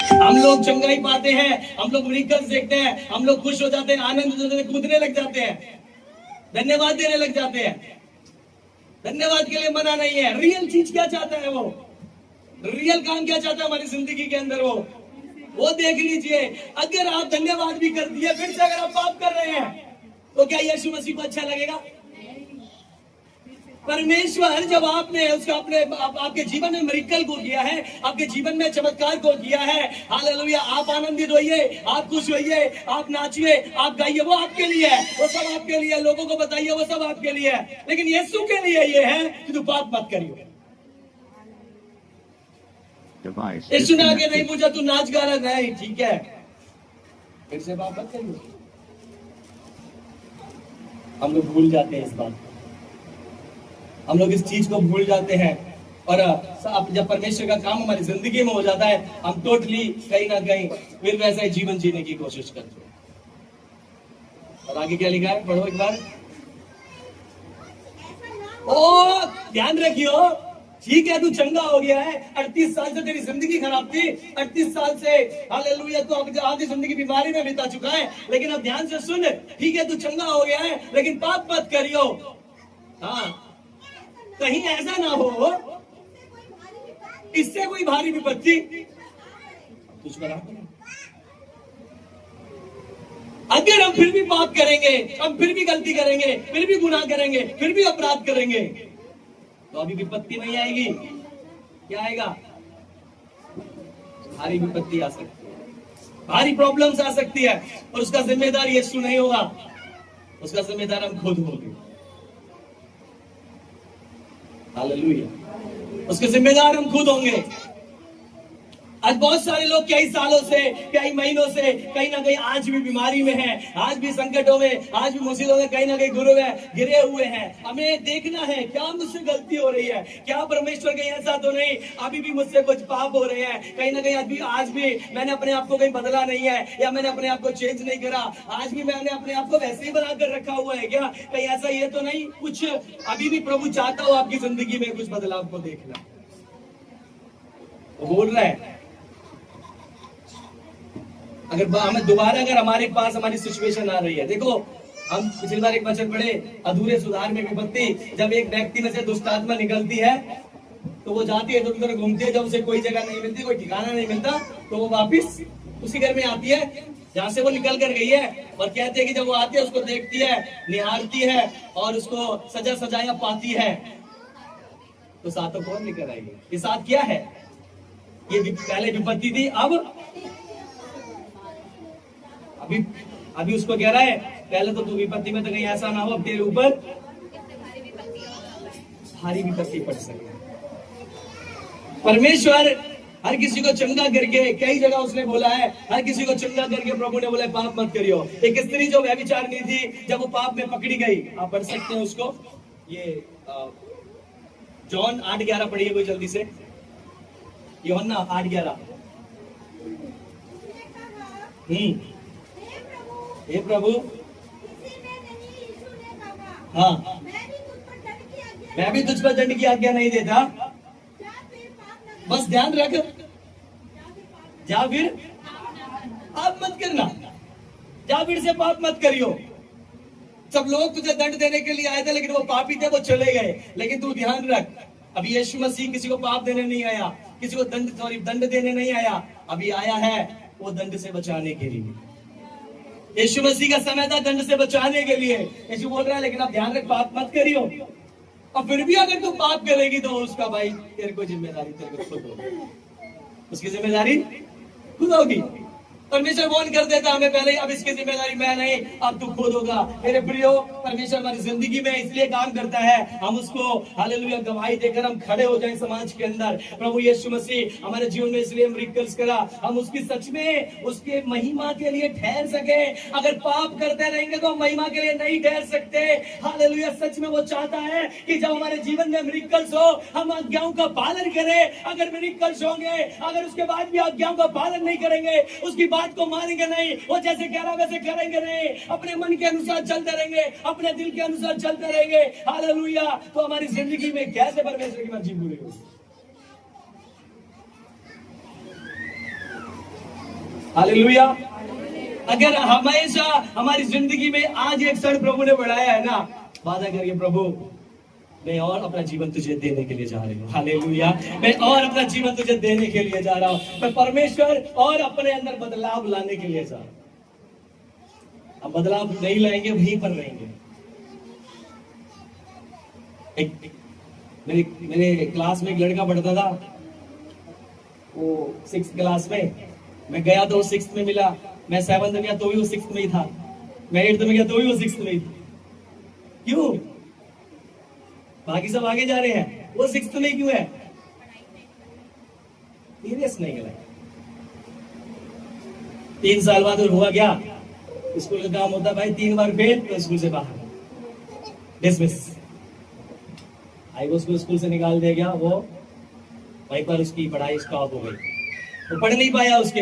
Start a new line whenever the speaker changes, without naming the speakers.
हम लोग चंगाई पाते हैं, हम लोग मिरेकल्स देखते हैं, हम लोग खुश हो जाते हैं, आनंद कूदने लग जाते हैं, धन्यवाद देने लग जाते हैं। धन्यवाद के लिए मना नहीं है। रियल चीज क्या चाहता है वो, रियल काम क्या चाहता है हमारी जिंदगी के अंदर, वो देख लीजिए। अगर आप धन्यवाद भी कर दिए, फिर से अगर आप पाप कर रहे हैं, तो क्या यीशु मसीह को अच्छा लगेगा? परमेश्वर जब आपने उसका अपने आपके जीवन में मिरेकल को किया है, आपके जीवन में चमत्कार को किया है, हालेलुया, आप आनंदित होइए, आप खुश होइए, आप नाचिए, आप गाइए, वो आपके लिए है, वो सब आपके लिए है। लोगों को बताइए, वो सब आपके लिए है। लेकिन यीशु के लिए ये है कि तू पाप मत करियो। यीशु ने आगे नहीं पूछा तू नाच गा रहा, नहीं ठीक है, फिर से पाप मत करियो। हम लोग भूल जाते हैं इस बात, हम लोग इस चीज को भूल जाते हैं। और जब परमेश्वर का काम हमारी जिंदगी में हो जाता है, हम टोटली कहीं ना कहीं फिर वैसा ही जीवन जीने की कोशिश करते हैं। और आगे क्या लिखा है, पढ़ो एक बार। ओ ध्यान रखियो, ठीक है तू चंगा हो गया है, 38 साल से तेरी जिंदगी खराब थी, 38 साल से हालेलुया तो अब आधी जिंदगी बीमारी में बिता चुका है। लेकिन अब ध्यान से सुन, ठीक है तू चंगा हो गया है, लेकिन पाप मत करियो। हाँ, कहीं ऐसा ना हो इससे कोई भारी विपत्ति तुझ पर आ पड़े। अगर हम फिर भी पाप करेंगे, हम फिर भी गलती करेंगे, फिर भी गुनाह करेंगे, फिर भी अपराध करेंगे, तो अभी विपत्ति नहीं आएगी, क्या आएगा? भारी विपत्ति आ सकती है, भारी प्रॉब्लम्स आ सकती है। और उसका जिम्मेदार यीशु नहीं होगा, उसका जिम्मेदार हम खुद होंगे। हालेलुया, उसके जिम्मेदार हम खुद होंगे। आज बहुत सारे लोग कई सालों से, कई महीनों से कहीं ना कहीं आज भी बीमारी में हैं, आज भी संकटों में, आज भी मुसीबतों में कहीं ना कहीं गिरे हुए हैं। हमें देखना है क्या मुझसे गलती हो रही है, क्या परमेश्वर कहीं ऐसा तो नहीं अभी भी मुझसे कुछ पाप हो रहे हैं, कहीं ना कहीं आज भी मैंने अपने आप को कहीं बदला नहीं है, या मैंने अपने आप को चेंज नहीं करा, आज भी मैंने अपने आप को वैसे ही बनाकर रखा हुआ है क्या? कहीं ऐसा ये तो नहीं कुछ अभी भी प्रभु चाहता हो आपकी जिंदगी में कुछ बदलाव को देखना? वो बोल रहा है अगर हमें दोबारा अगर हमारे पास हमारी सिचुएशन आ रही है, देखो हम पिछली बार एक वचन पढ़े, अधूरे सुधार में विपत्ति। जब एक व्यक्ति में से दुष्ट आत्मा निकलती है तो वो जाती है, इधर उधर घूमती है, जब उसे कोई जगह नहीं मिलती, कोई ठिकाना नहीं मिलता, तो वो वापिस उसी घर में आती है जहां से वो निकल कर गई है। और कहते हैं कि जब वो आती है उसको देखती है, निहारती है और उसको सजा सजाया पाती है, तो सातों कौन लेकर आएगी? ये साथ क्या है? ये पहले विपत्ति थी, अभी उसको कह रहा है पहले तो तू विपत्ति में, तो कहीं ऐसा ना हो अब तेरे ऊपर भारी विपत्ति पड़ सके। परमेश्वर हर किसी को चंगा करके, कई जगह उसने बोला है, हर किसी को चंगा करके प्रभु ने बोला पाप मत करियो। एक स्त्री जो व्यभिचारिणी थी, जब वो पाप में पकड़ी गई, आप पढ़ सकते हैं उसको, ये जॉन 8:11 पढ़िए कोई जल्दी से, यूहन्ना 8:11। हे प्रभु, हाँ मैं भी तुझ पर दंड की आज्ञा नहीं देता, बस ध्यान रख, जा फिर पाप मत करना, जा फिर से पाप मत करियो। सब लोग तुझे दंड देने के लिए आए थे, लेकिन वो पापी थे, वो चले गए। लेकिन तू ध्यान रख, अभी यीशु मसीह किसी को पाप देने नहीं आया, किसी को दंड देने नहीं आया, अभी आया है वो दंड से बचाने के लिए। यीशु मसीह का समय था दंड से बचाने के लिए। यीशु बोल रहा है लेकिन अब ध्यान रख, पाप मत करियो। और फिर भी अगर तू पाप करेगी तो उसका भाई तेरे को जिम्मेदारी, तेरे को खुद होगी, उसकी जिम्मेदारी खुद होगी। परमेश्वर वार्न कर देता हमें पहले ही, अब इसकी जिम्मेदारी मैं नहीं, अब तू खुद होगा। मेरे प्रियो, परमेश्वर हमारी जिंदगी में इसलिए काम करता है, हम उसको हालेलुया गवाही देकर हम खड़े हो जाएं समाज के अंदर। प्रभु यीशु मसीह हमारे जीवन में इसलिए मिरेकल्स करा, हम उसकी सच में उसके महिमा के लिए ठहर सके। अगर पाप करते रहेंगे तो हम महिमा के लिए नहीं ठहर सकते। हालेलुया, सच में वो चाहता है कि जब हमारे जीवन में मिरेकल्स हो, हम आज्ञाओं का पालन करें। अगर मिरेकल्स होंगे, अगर उसके बाद भी आज्ञाओं का पालन नहीं करेंगे, उसकी बात को मानेंगे नहीं, वो जैसे कह रहा वैसे करेंगे नहीं, अपने मन के अनुसार चलते रहेंगे, अपने दिल के अनुसार चलते रहेंगे, हालेलुया, तो हमारी जिंदगी में कैसे परमेश्वर की मर्जी पूरी होगी? हालेलुया। अगर हमेशा हमारी जिंदगी में आज एक क्षण प्रभु ने बढ़ाया है ना, वादा करिए प्रभु मैं और अपना जीवन तुझे देने के लिए जा रही हूँ। हालेलुया। मैं और अपना जीवन तुझे देने के लिए जा रहा हूँ। मैं परमेश्वर और अपने अंदर बदलाव लाने के लिए जा रहा हूँ। अब बदलाव नहीं लाएंगे, वहीं पर रहेंगे। मेरे क्लास में एक लड़का पढ़ता था, वो 6th क्लास में। मैं गया तो वो 6th में मिला, मैं 7th में गया तो भी वो 6th में ही था, मैं 8th में गया तो भी वो 6th में ही था। क्यों? बाकी सब आगे जा रहे हैं, वो 6th में क्यों है? सीरियस नहीं है। 3 साल बाद हुआ क्या? स्कूल का काम होता भाई, 3 बार फेल तो स्कूल से बाहर, डिसमिस। आई वो स्कूल से निकाल दिया गया, वो वहीं पर उसकी पढ़ाई स्टॉप हो गई, वो पढ़ नहीं पाया उसके